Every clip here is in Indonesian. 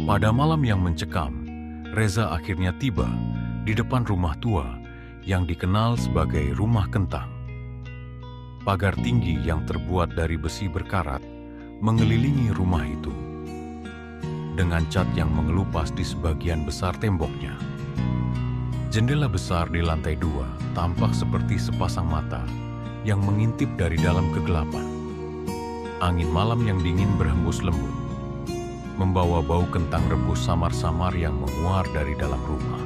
Pada malam yang mencekam, Reza akhirnya tiba di depan rumah tua yang dikenal sebagai Rumah Kentang. Pagar tinggi yang terbuat dari besi berkarat mengelilingi rumah itu, dengan cat yang mengelupas di sebagian besar temboknya. Jendela besar di lantai 2 tampak seperti sepasang mata yang mengintip dari dalam kegelapan. Angin malam yang dingin berhembus lembut, membawa bau kentang rebus samar-samar yang menguar dari dalam rumah,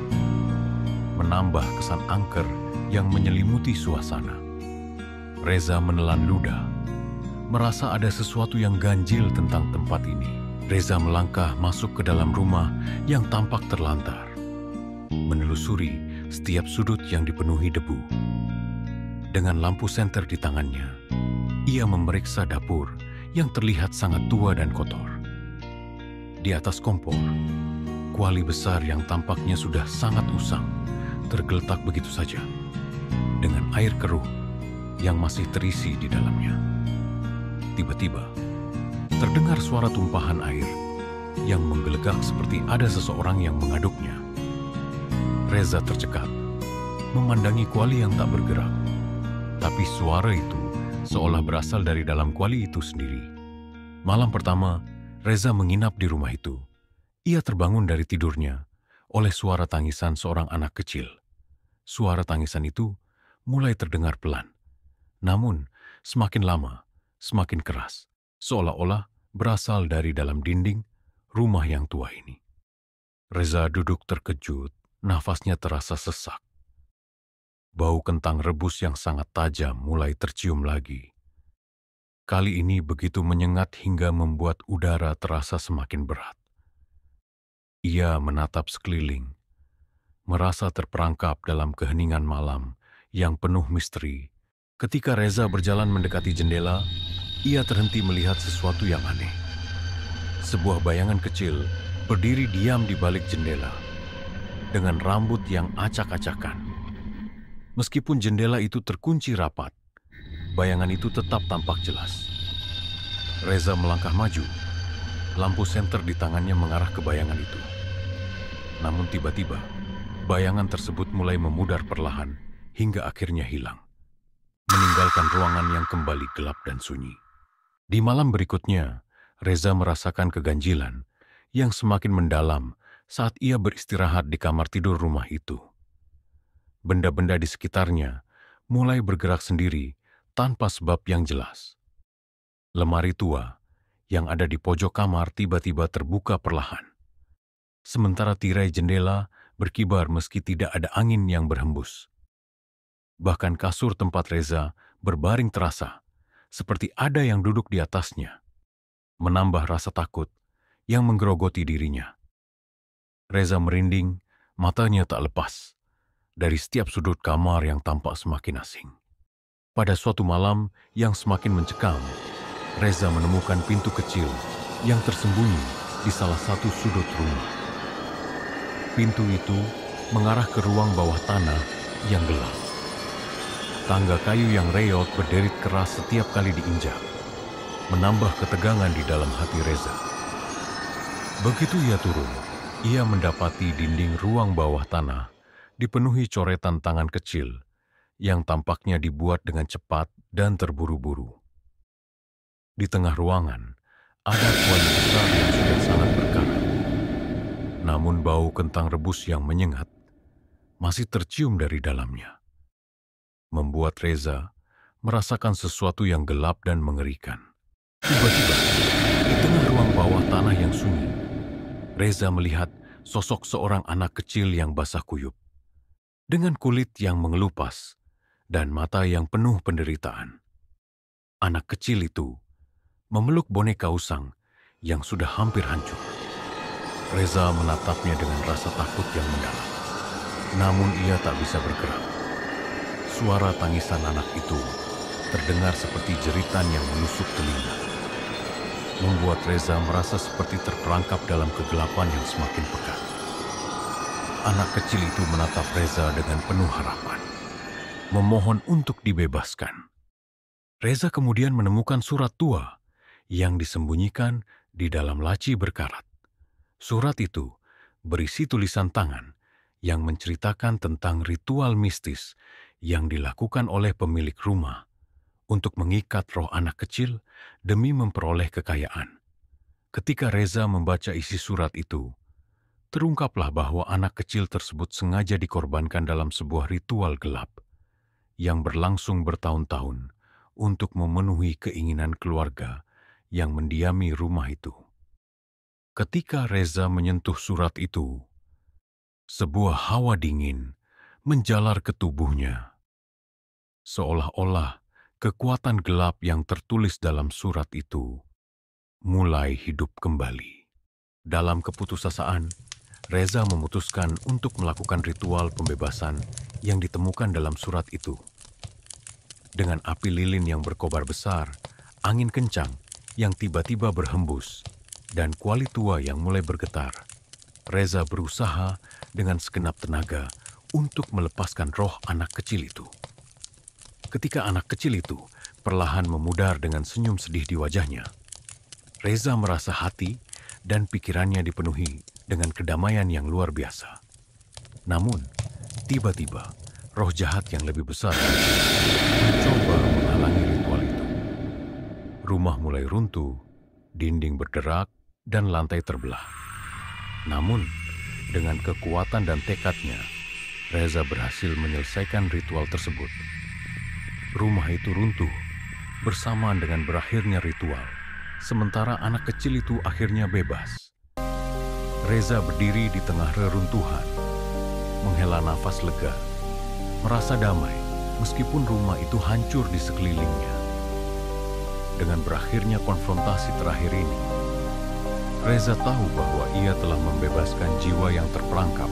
menambah kesan angker yang menyelimuti suasana. Reza menelan ludah, merasa ada sesuatu yang ganjil tentang tempat ini. Reza melangkah masuk ke dalam rumah yang tampak terlantar, menelusuri setiap sudut yang dipenuhi debu. Dengan lampu senter di tangannya, ia memeriksa dapur yang terlihat sangat tua dan kotor. Di atas kompor, kuali besar yang tampaknya sudah sangat usang tergeletak begitu saja, dengan air keruh yang masih terisi di dalamnya. Tiba-tiba, terdengar suara tumpahan air yang menggelegak seperti ada seseorang yang mengaduknya. Reza tercekat, memandangi kuali yang tak bergerak, tapi suara itu seolah berasal dari dalam kuali itu sendiri. Malam pertama, Reza menginap di rumah itu. Ia terbangun dari tidurnya oleh suara tangisan seorang anak kecil. Suara tangisan itu mulai terdengar pelan, namun semakin lama, semakin keras, seolah-olah berasal dari dalam dinding rumah yang tua ini. Reza duduk terkejut, nafasnya terasa sesak. Bau kentang rebus yang sangat tajam mulai tercium lagi. Kali ini begitu menyengat hingga membuat udara terasa semakin berat. Ia menatap sekeliling, merasa terperangkap dalam keheningan malam yang penuh misteri. Ketika Reza berjalan mendekati jendela, ia terhenti melihat sesuatu yang aneh. Sebuah bayangan kecil berdiri diam di balik jendela, dengan rambut yang acak-acakan. Meskipun jendela itu terkunci rapat, bayangan itu tetap tampak jelas. Reza melangkah maju, lampu senter di tangannya mengarah ke bayangan itu. Namun tiba-tiba, bayangan tersebut mulai memudar perlahan hingga akhirnya hilang, meninggalkan ruangan yang kembali gelap dan sunyi. Di malam berikutnya, Reza merasakan keganjilan yang semakin mendalam saat ia beristirahat di kamar tidur rumah itu. Benda-benda di sekitarnya mulai bergerak sendiri tanpa sebab yang jelas. Lemari tua yang ada di pojok kamar tiba-tiba terbuka perlahan. Sementara tirai jendela berkibar meski tidak ada angin yang berhembus. Bahkan kasur tempat Reza berbaring terasa seperti ada yang duduk di atasnya, menambah rasa takut yang menggerogoti dirinya. Reza merinding, matanya tak lepas dari setiap sudut kamar yang tampak semakin asing. Pada suatu malam yang semakin mencekam, Reza menemukan pintu kecil yang tersembunyi di salah satu sudut rumah. Pintu itu mengarah ke ruang bawah tanah yang gelap. Tangga kayu yang reot berderit keras setiap kali diinjak, menambah ketegangan di dalam hati Reza. Begitu ia turun, ia mendapati dinding ruang bawah tanah dipenuhi coretan tangan kecil yang tampaknya dibuat dengan cepat dan terburu-buru. Di tengah ruangan, ada kuali besar yang sudah sangat berkarat. Namun bau kentang rebus yang menyengat masih tercium dari dalamnya, membuat Reza merasakan sesuatu yang gelap dan mengerikan. Tiba-tiba, di tengah ruang bawah tanah yang sunyi, Reza melihat sosok seorang anak kecil yang basah kuyup, dengan kulit yang mengelupas dan mata yang penuh penderitaan. Anak kecil itu memeluk boneka usang yang sudah hampir hancur. Reza menatapnya dengan rasa takut yang mendalam. Namun ia tak bisa bergerak. Suara tangisan anak itu terdengar seperti jeritan yang menusuk telinga, membuat Reza merasa seperti terperangkap dalam kegelapan yang semakin pekat. Anak kecil itu menatap Reza dengan penuh harapan, memohon untuk dibebaskan. Reza kemudian menemukan surat tua yang disembunyikan di dalam laci berkarat. Surat itu berisi tulisan tangan yang menceritakan tentang ritual mistis yang dilakukan oleh pemilik rumah untuk mengikat roh anak kecil demi memperoleh kekayaan. Ketika Reza membaca isi surat itu, terungkaplah bahwa anak kecil tersebut sengaja dikorbankan dalam sebuah ritual gelap yang berlangsung bertahun-tahun untuk memenuhi keinginan keluarga yang mendiami rumah itu. Ketika Reza menyentuh surat itu, sebuah hawa dingin menjalar ke tubuhnya. Seolah-olah kekuatan gelap yang tertulis dalam surat itu mulai hidup kembali. Dalam keputusasaan, Reza memutuskan untuk melakukan ritual pembebasan yang ditemukan dalam surat itu. Dengan api lilin yang berkobar besar, angin kencang yang tiba-tiba berhembus, dan kuali tua yang mulai bergetar, Reza berusaha dengan segenap tenaga untuk melepaskan roh anak kecil itu. Ketika anak kecil itu perlahan memudar dengan senyum sedih di wajahnya, Reza merasa hati dan pikirannya dipenuhi dengan kedamaian yang luar biasa. Namun, tiba-tiba, roh jahat yang lebih besar mencoba menghalangi ritual itu. Rumah mulai runtuh, dinding berderak, dan lantai terbelah. Namun, dengan kekuatan dan tekadnya, Reza berhasil menyelesaikan ritual tersebut. Rumah itu runtuh bersamaan dengan berakhirnya ritual, sementara anak kecil itu akhirnya bebas. Reza berdiri di tengah reruntuhan, menghela nafas lega, merasa damai meskipun rumah itu hancur di sekelilingnya. Dengan berakhirnya konfrontasi terakhir ini, Reza tahu bahwa ia telah membebaskan jiwa yang terperangkap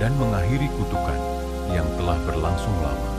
dan mengakhiri kutukan yang telah berlangsung lama.